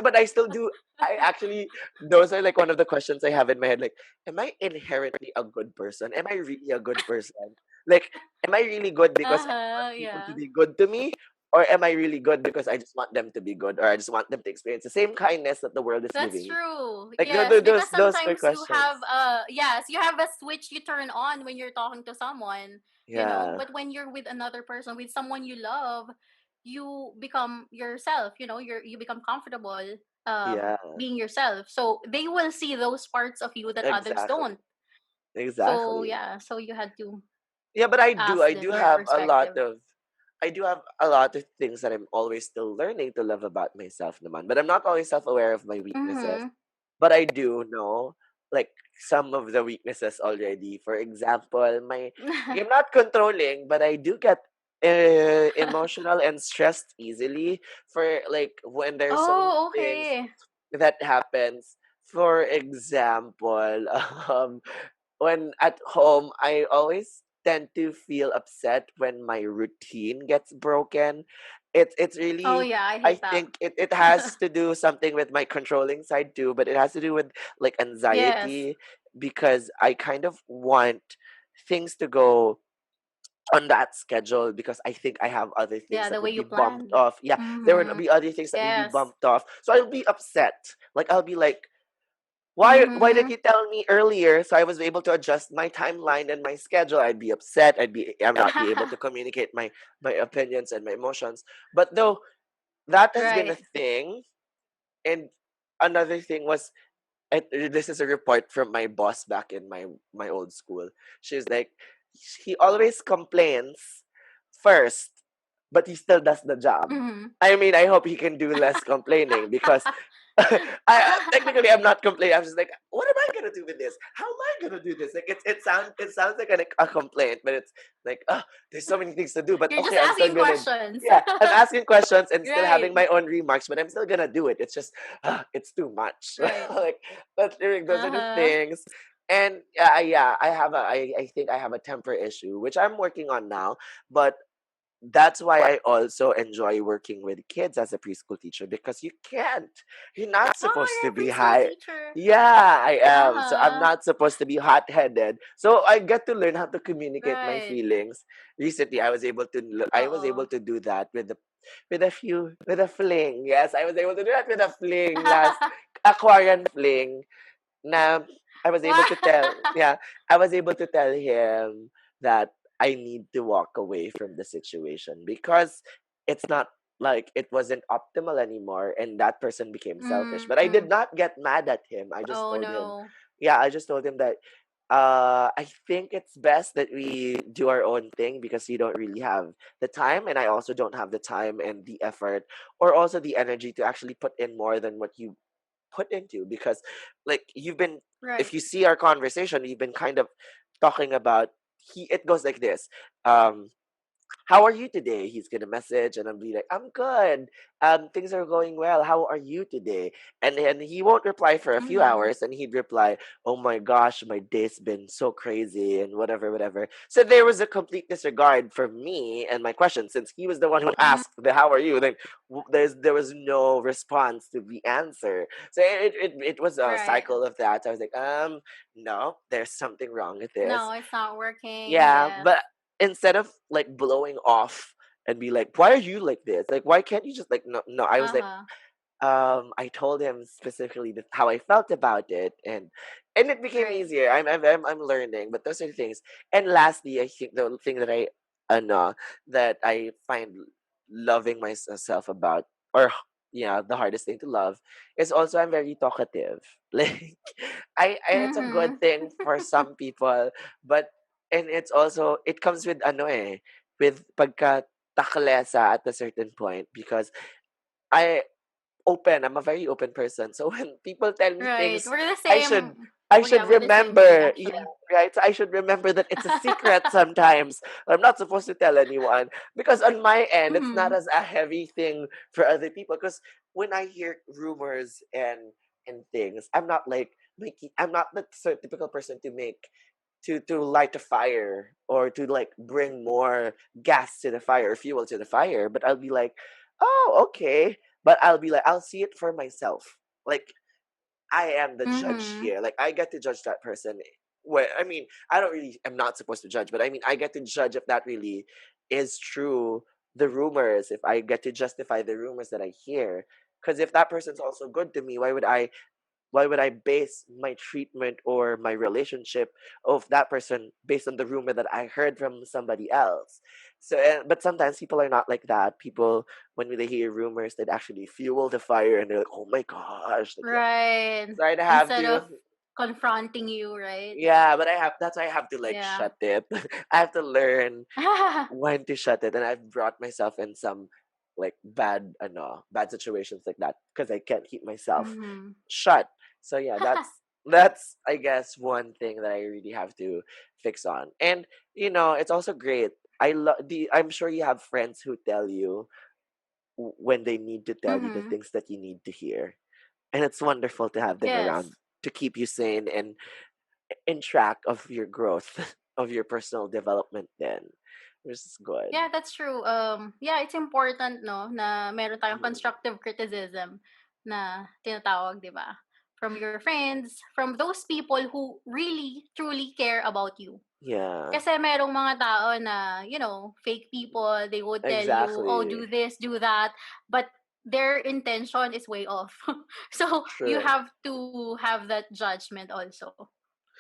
But I still do. I actually, those are like one of the questions I have in my head. Like, am I inherently a good person? Am I really a good person? Like, am I really good because I want Uh-huh, people to yeah. be good to me? Or am I really good because I just want them to be good? Or I just want them to experience the same kindness that the world is That's giving me? true. Like, Yes, because those were sometimes you questions. have yes, you have a switch you turn on when you're talking to someone, Yeah, but when you're with another person, with someone you love, you become yourself, you become comfortable yeah, being yourself. So they will see those parts of you that others exactly. don't. So Exactly. yeah, so you had to Yeah, but ask I them do their have a lot perspective. of I do have a lot of things that I'm always still learning to love about myself naman. But I'm not always self-aware of my weaknesses. Mhm. But I do know like some of the weaknesses already. For example, I'm not controlling, but I do get emotional and stressed easily for like when there's some Oh, things okay. that happens. For example, when at home, I always tend to feel upset when my routine gets broken. It's Oh really yeah, I I hate that. think it has to do something with my controlling side too, but it has to do with like Yes. anxiety because I kind of want things to go on that schedule because I think I have other things Yeah, that the way would you be bumped planned. off. Yeah, there would Mhm. be other things that may be Yes. bumped off. So I'll be upset. Like I'll be like, why did Mm-hmm. you tell me earlier so I was able to adjust my timeline and my schedule? I'd be upset. I'm not be able to communicate my opinions and my emotions. But though that has been a Right. thing, and another thing was, this is a report from my boss back in my old school. She's like, he always complains first, but he still does the job. Mm-hmm. I mean, I hope he can do less complaining because technically I'm not complaining. I'm just like, what am I gonna do with this? How am I gonna do this? Like it sounds like a complaint, but it's like, oh, there's so many things to do. But You're just okay, I'm still asking gonna. questions. Yeah, I'm asking questions and still having Right. my own remarks, but I'm still gonna do it. It's just, it's too much. Right. Like those are the Uh-huh. things. And yeah, I think I have a temper issue, which I'm working on now. But that's why I also enjoy working with kids as a preschool teacher because you're not supposed to Oh, be you're a preschool high. teacher. Yeah, I am. So I'm Uh-huh. not supposed to be hot-headed. So I get to learn how to communicate my Right. feelings. Recently, I was able Uh-oh. to do that with a fling. Yes, I was able to do that with a fling last Aquarian fling. Na I was able Wow. to tell yeah, I was able to tell him that I need to walk away from the situation because it's not like it wasn't optimal anymore and that person became selfish. But I Mm. did not get mad at him. I just Oh told him, no. yeah, I just told him that I think it's best that we do our own thing because you don't really have the time and I also don't have the time and the effort or also the energy to actually put in more than what you put into because like you've been Right. if you see our conversation you've been kind of talking about it goes like this. How are you today? He's gonna message and I'll be like, I'm good. Things are going well. How are you today? And then he won't reply for a few Mm-hmm. hours and he'd reply, oh my gosh, my day's been so crazy and whatever, whatever. So there was a complete disregard for me and my question. Since he was the one who Mm-hmm. asked the how are you, then there was no response to the answer. So it was a Right. cycle of that. I was like, no, there's something wrong with this. No, it's not working. Yeah, Yes. but instead of like blowing off and be like, why are you like this? Like, why can't you just like no no? I was like, Uh-huh. I told him specifically how I felt about it, and it became Right. easier. I'm learning, but those are the things. And lastly, I think the thing that know that I find loving myself about, or yeah, the hardest thing to love is also I'm very talkative. Like, it's a Mm-hmm. good thing for some people, but and it's also it comes with with pagka taklesa at a certain point because I I'm a very open person. So when people tell me Right. things, We're the I same. should I Oh yeah, should we're the same way remember. Yeah, actually. right. So I should remember that it's a secret sometimes. I'm not supposed to tell anyone because on my end it's not Mm-hmm. as a heavy thing for other people. Because when I hear rumors and things, I'm not the typical person to make to light a fire or to like bring more gas to the fire, fuel to the fire. But I'll be like, oh, okay. But I'll be like, I'll see it for myself. Like I am the judge Mm-hmm. here. Like I get to judge that person. Well, I mean, I don't really. I'm not supposed to judge, but I mean, I get to judge if that really is true. The rumors, if I get to justify the rumors that I hear, because if that person's also good to me, why would I base my treatment or my relationship of that person based on the rumor that I heard from somebody else? So, but sometimes people are not like that. People, when they hear rumors, that actually fuel the fire, and they're like, "Oh my gosh!" Like, yeah. Right. So I'd have Instead to, of confronting you, right? yeah. But I have that's why I have to like Yeah. shut it. I have to learn when to shut it, and I've brought myself in some like bad situations like that because I can't keep myself Mm-hmm. shut. So yeah, that's I guess one thing that I really have to fix on. And it's also great. I'm sure you have friends who tell you when they need to tell you the Mm-hmm. things that you need to hear. And it's wonderful to have them around Yes. to keep you sane and in track of your growth of your personal development then. Which is good. Yeah, that's true. Yeah, it's important, no, na meron tayong Mhm. constructive criticism na tinatawag, di ba? From your friends, from those people who really, truly care about you. Yeah, Kasi merong mga tao na, fake people, they would tell you, oh, do exactly. this, do that. But their intention is way off. So you True. have to have that judgment also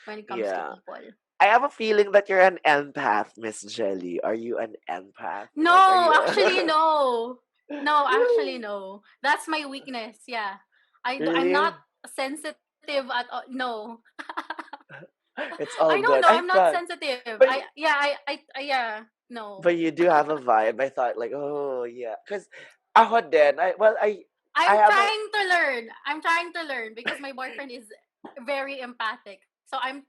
when it comes to Yeah. people. I have a feeling that you're an empath, Miss Jelly. Are you an empath? Like, are No, you? actually no. No, actually no. That's my weakness. Yeah. I'm not Really? sensitive at all. No. It's I all don't know. good. I'm I not thought, sensitive. but Yeah. No. but you do have a vibe. I thought like, oh yeah, because ako din. I I'm have a trying to learn. I'm trying to learn because my boyfriend is very empathic. So I'm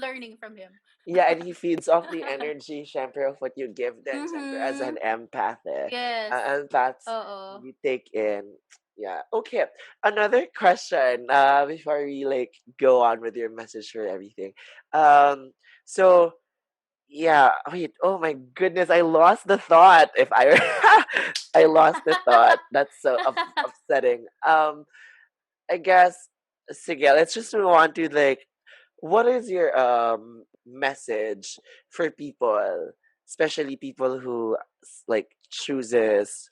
learning from him. yeah, and he feeds off the energy, syempre, of what you give them, syempre, as Mhm. an empath. Yes. Empaths, Oo. we take in. Yeah. Okay. Another question. Before we like go on with your message for everything. Um. So yeah. Wait. Oh my goodness. I lost the thought. If I, I lost the thought. That's so upsetting. I guess. Sige, let's just move on to like what is your message for people, especially people who like chooses.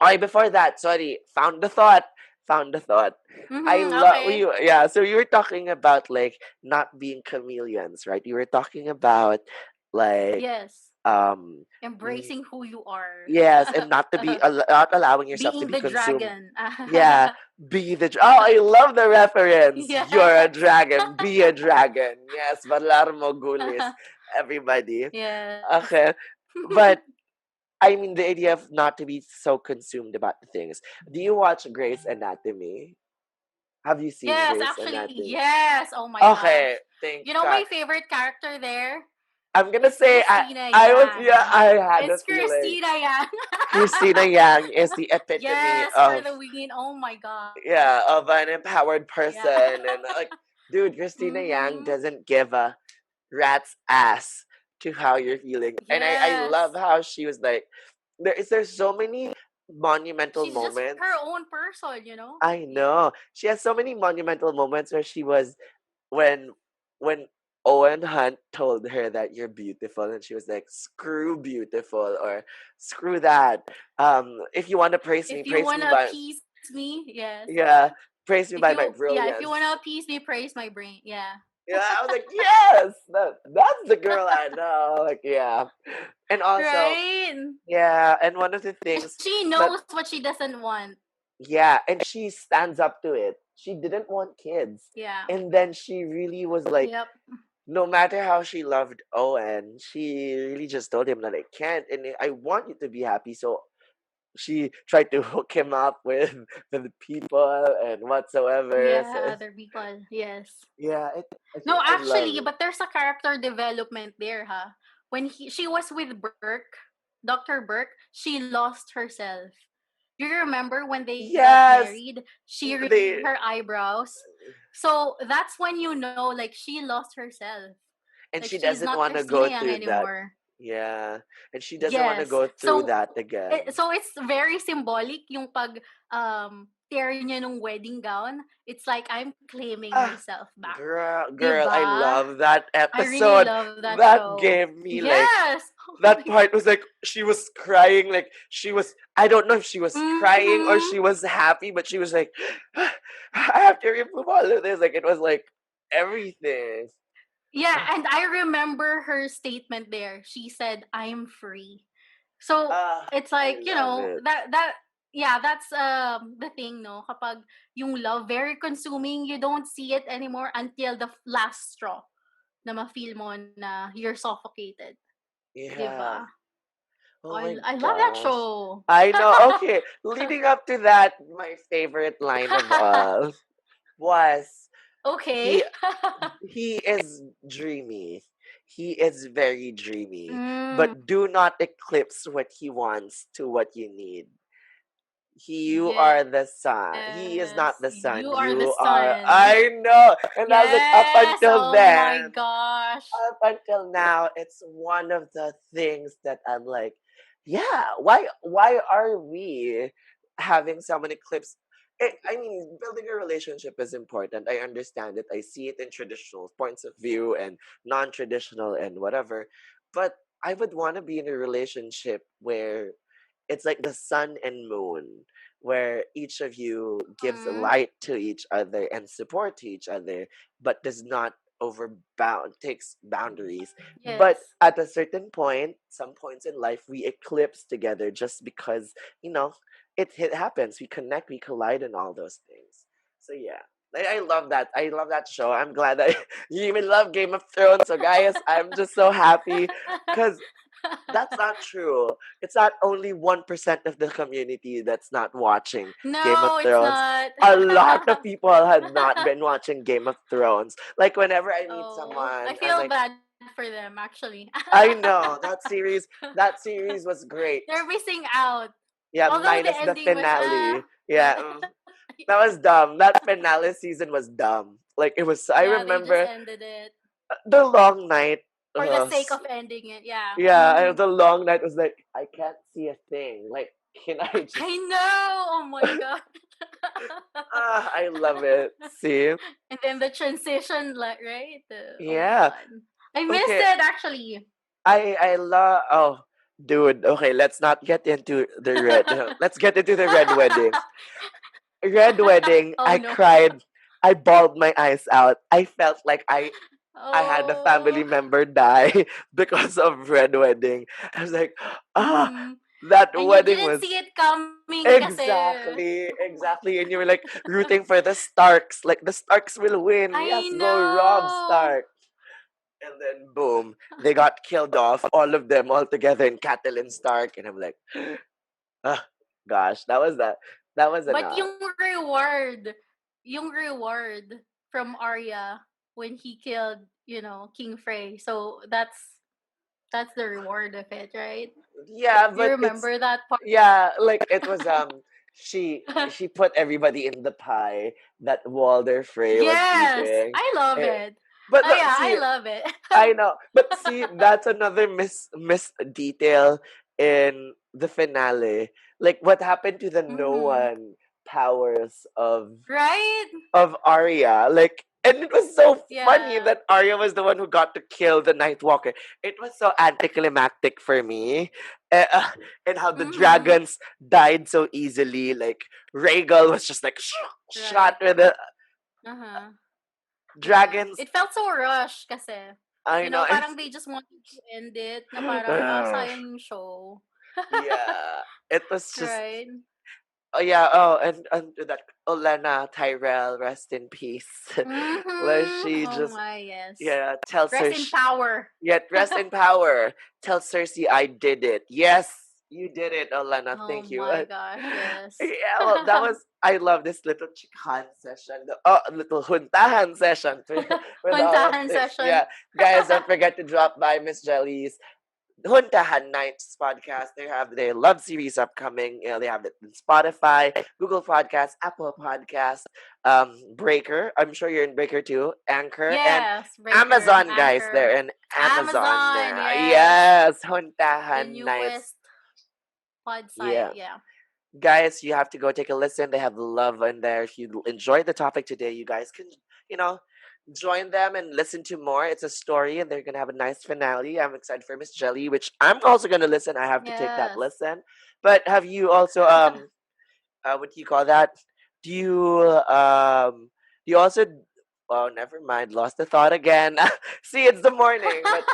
Okay, before that, sorry, found the thought. Found the thought. I Mhm. love Okay. you. Yeah, so you were talking about like not being chameleons, right? You were talking about like Yes. um mm, Embracing who you are. yes, and not to be not allowing yourself to Being be the consumed. dragon. Yeah, be the. Oh, I love the reference. You're a Yes. dragon. Be a dragon. Yes, Valar Mogulis. Everybody. Yes. Okay, but I mean the idea of not to be so consumed about the things. Do you watch Grey's Anatomy? Have you seen Yes, Grey's actually, Anatomy? yes. Oh my Okay, gosh. thank You know God. my favorite character there? I'm gonna It's say Christina I was yeah Yang. I had a It's feeling. Christina Yang. Christina Yang is the epitome Yes, for of the win. Oh my gosh. yeah of an empowered Yeah. person and like dude Christina Yang Mhm. doesn't give a rat's ass to how you're feeling and I love Yes. how she was like there's so many monumental She's just her moments. own person. I Yeah. know she has so many monumental moments where she was when when Owen Hunt told her that you're beautiful and she was like screw beautiful or screw that if you want to If you praise me wanna by appease me, yes. yeah praise me If by my you yeah, if you brilliance. wanna appease me, praise my brain. Yeah. Yeah, I was like, yes, that's the girl I know. Like, yeah, and also, Right? yeah, and one of the things She that, knows what she doesn't want. yeah, and she stands up to it. She didn't want kids, Yeah. and then she really was like, Yep. no matter how she loved Owen, she really just told him that I can't, and I want you to be happy. So she tried to hook him up with the people and whatsoever. Yeah, So other people. Yes. yeah, No, I love actually, it. but there's a character development there, huh? When she was with Burke, Dr. Burke, she lost herself. Do you remember when they got Yes, married? She removed they her eyebrows. So that's when you know, like, she lost herself. and Like, she she's doesn't not want to Christina go Yang through that. anymore. Yeah, and she doesn't want to Yes. go through So that again. so it's very symbolic yung pag tear niya nung wedding gown. It's like I'm claiming Ah, myself back. girl, I Diba? love that I really episode. love that That show. gave me like Yes. Oh that my part was like she was crying, like she was. I don't know if she was crying or Mhm. she was happy, but she was like, I have to remove all of this. Like it was like everything. Yeah, and I remember her statement there. She said, "I'm free." So Ah, it's I like, love it. that yeah, that's the thing, no. Kapag yung love very consuming, you don't see it anymore until the last straw na ma-feel mo na you're suffocated. Yeah. 'Di ba? Oh my I love that gosh. show. I know. Okay, leading up to that, my favorite line of all was Okay. he he is dreamy. He is very dreamy. Mm, But do not eclipse what he wants to what you need. You are the sun. yes. He is You not the are the sun. You are. sun. I know. And I was like, up Yes. until Oh my then, gosh. up until now, it's one of the things that I'm like, yeah, why are we having so many clips? I mean, building a relationship is important. I understand it. I see it in traditional points of view and non-traditional and whatever. But I would want to be in a relationship where it's like the sun and moon, where each of you gives Mm, light to each other and support to each other, but does not overbound takes boundaries. But yes. at a certain point, some points in life, we eclipse together just because you know it happens. We connect, we collide, and all those things. So yeah. I love that. I love that show. I'm glad that you even love Game of Thrones. So guys, I'm just so happy because that's not true. It's not only 1% of the community that's not watching Game of No, it's Thrones. not. A lot of people have not been watching Game of Thrones. Like whenever I meet Oh, I someone, I'm feel like, bad for them actually. I know that series was great. They're missing out. Yeah, Although the minus the ending was finale. but Yeah, that was dumb. That finale season was dumb. Like it was. I yeah, they just remember ended it the long night. for the sake of ending it. Yeah. Yeah, the long night was like I can't see a thing. Like can I just I know. Oh my god. I love it. See? And then the transition, like, right? Oh my Yeah. god. I missed Okay. it actually. I love dude, okay, let's not get into the red let's get into the red wedding. Red wedding, Oh I no. cried. I bawled my eyes out. I felt like I had a family Oh. member die because of red wedding. I was like, ah, Mm. that And you wedding didn't was see it coming kasi. exactly. And you were like rooting for the Starks. Like the Starks will win. I Yes, go Rob know. Stark. And then boom, they got killed off, all of them all together in Catelyn Stark. And I'm like, ah, gosh, that was But enough. yung reward from Arya when he killed, King Frey. So that's the reward of it, right? Yeah, You but it's remember that part? yeah, like it was she put everybody in the pie that Walder Frey was Yes, eating. I love Eh, it. But Oh look, yeah, I see, love it. I know. But see, that's another miss detail in the finale. Like what happened to the no Mhm. one powers Right? of Arya. Like and it was so funny Yeah. that Arya was the one who got to kill the Night Walker. It was so anticlimactic for me. Uh, uh, and how the Mhm. dragons died so easily. Like Rhaegal was just like shot Right. with the Uh-huh. Yeah. dragons. It felt so rushed kasi. I know. Parang they just wanted to end it na parang, sayang yung show. Yeah, it was just Right? oh yeah and that Olenna Tyrell rest in peace, where Mhm. she Oh just my, yes. yeah tells her Rest in power. yet rest in power tells Cersei I did it. Yes, you did it, Olenna. Oh Thank you. my gosh, yes. Yeah, well that was I love this little chikahan session, the little huntahan session with all of Puntahan this. session. Yeah, guys, don't forget to drop by Miss Jelly's Huntahan Nights podcast. They have their love series upcoming. They have it in Spotify, Google Podcasts, Apple Podcasts, Breaker. I'm sure you're in Breaker too. Anchor and Yes, Breaker, Amazon, guys. Anchor, They're in Amazon Amazon, now. yes. Yes, The Huntahan Nights. newest pod site, Yeah. yeah. Guys, you have to go take a listen. They have love in there. If you enjoyed the topic today, you guys can, you know, join them and listen to more. It's a story, and they're gonna have a nice finale. I'm excited for Miss Jelly, which I'm also gonna listen. I have to take that Yes. listen. But have you also what do you call that? Do you also oh never mind, lost the thought again. See, it's the morning, but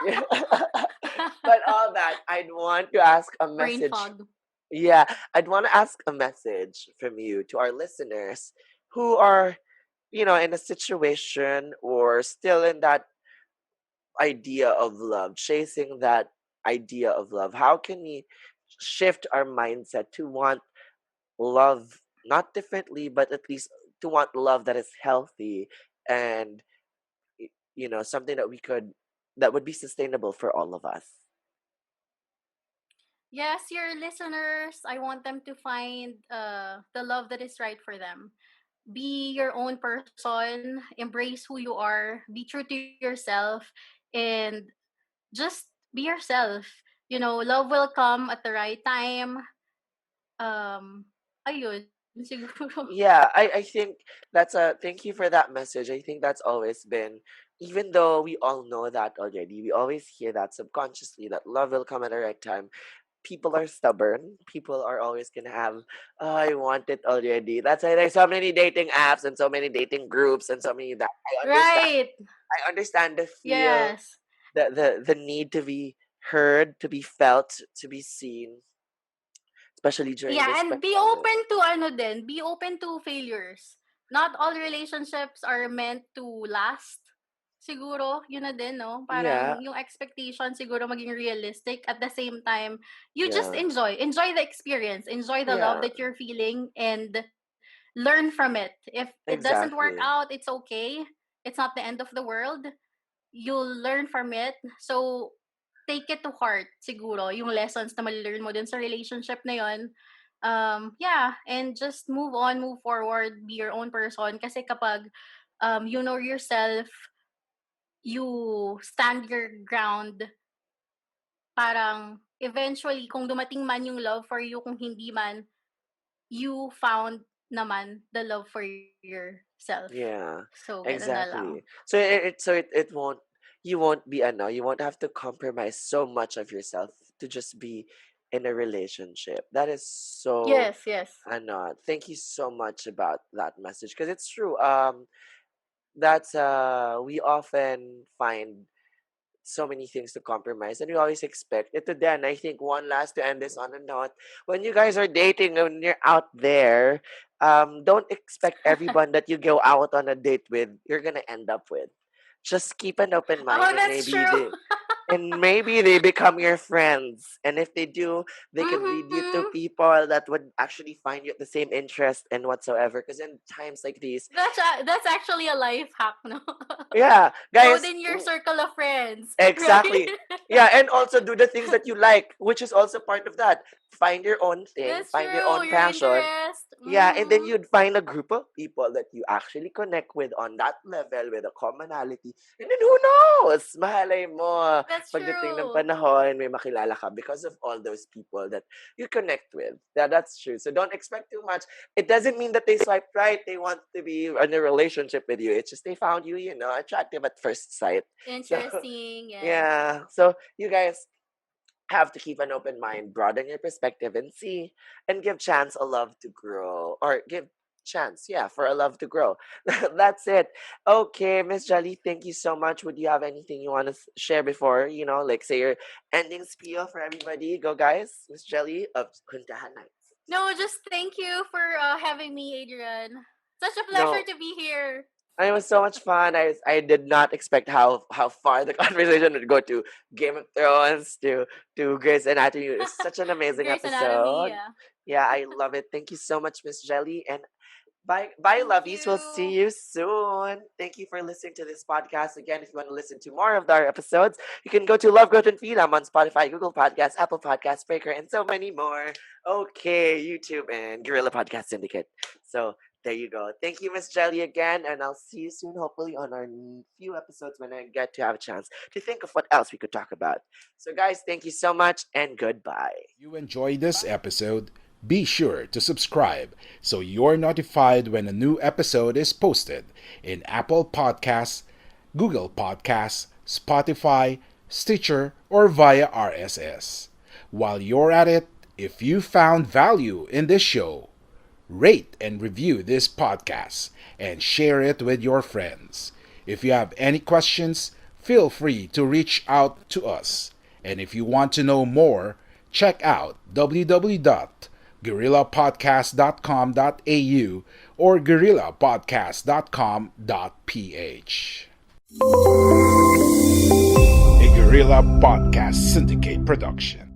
but all that I'd want to ask a Brain message fog. yeah, I'd want to ask a message from you to our listeners who are, in a situation or still in that idea of love, chasing that idea of love. How can we shift our mindset to want love, not differently, but at least to want love that is healthy and, something that would be sustainable for all of us? Yes, your listeners, I want them to find the love that is right for them. Be your own person, embrace who you are, be true to yourself, and just be yourself. Love will come at the right time. Ayun, siguro. Yeah, I think thank you for that message. I think that's always been, even though we all know that already, we always hear that subconsciously that love will come at the right time. people are stubborn. People are always gonna have, oh, I want it already. That's why there's so many dating apps and so many dating groups and so many that I understand. Right. I understand the feel, Yes. the need to be heard, to be felt, to be seen, especially during Yeah, this and be pandemic. open to be open to failures. Not all relationships are meant to last. Siguro, yun na din, no? Yeah, Parang yung expectation siguro maging realistic. At the same time, you just yeah, enjoy. Enjoy the experience. Enjoy the love yeah, that you're feeling and learn from it. If it doesn't work exactly. out, it's okay. It's not the end of the world. You'll learn from it. So, take it to heart, siguro, yung lessons na mali-learn mo dun sa relationship na yon. Yeah, and just move on, move forward, be your own person. Kasi kapag you know yourself, you stand your ground, parang eventually, kung dumating man yung love for you, kung hindi man, you found naman the love for yourself. Yeah, So, ganun na lang. exactly. So it won't, you won't be you won't have to compromise so much of yourself to just be in a relationship. That is so Yes, yes. thank you so much about that message because it's true. That's we often find so many things to compromise and we always expect it to then. I think one last to end this on a note, when you guys are dating, when you're out there, don't expect everyone that you go out on a date with you're gonna end up with. Just keep an open Oh, mind and that's maybe true. they become your friends. And if they do, they could lead you to Mm-hmm. people that would actually find you at the same interest and whatsoever. Because in times like these, That's actually a life hack, no? yeah, guys, Broaden your circle of friends, right? exactly. Yeah, and also do the things that you like, which is also part of that. Find your own thing, That's find your true. own Your passion. interest. Yeah, and then Mm-hmm. you'd find a group of people that you actually connect with on that level with a commonality. And then who knows? Mahalay mo. That's Pagdating ng true. panahon, may makilala ka because of all those people that you connect with. Yeah, that's true. So don't expect too much. It doesn't mean that they swipe right. They want to be in a relationship with you. It's just they found you, attractive at first sight. So, Interesting. Yes. yeah. So you guys have to keep an open mind, broaden your perspective, and see, and give chance a love to grow, or give chance, yeah, for a love to grow. That's it. Okay, Miss Jelly, thank you so much. Would you have anything you want to share before, like say your ending spiel for everybody? Go, guys. Miss Jelly of Huntahan Nights. No, just thank you for having me, Adrian. Such a pleasure No, to be here. it was so much fun. I did not expect how far the conversation would go to Game of Thrones to Grey's Anatomy. It's such an amazing Grey's Anatomy, episode. yeah. Yeah, I love it. Thank you so much, Miss Jelly. And bye, Thank lovies. We'll see you. you soon. Thank you for listening to this podcast. Again, if you want to listen to more of our episodes, you can go to Love, Growth, and Freedom on Spotify, Google Podcasts, Apple Podcasts, Breaker, and so many more. Okay, YouTube and Gorilla Podcast Syndicate. So there you go. Thank you, Miss Jelly, again, and I'll see you soon, hopefully, on our few episodes when I get to have a chance to think of what else we could talk about. So, guys, thank you so much, and goodbye. You enjoyed this episode? Be sure to subscribe so you're notified when a new episode is posted in Apple Podcasts, Google Podcasts, Spotify, Stitcher, or via RSS. While you're at it, if you found value in this show, rate and review this podcast and share it with your friends. If you have any questions, feel free to reach out to us. And if you want to know more, check out www.guerrillapodcast.com.au or guerrillapodcast.com.ph. A Guerrilla Podcast Syndicate production.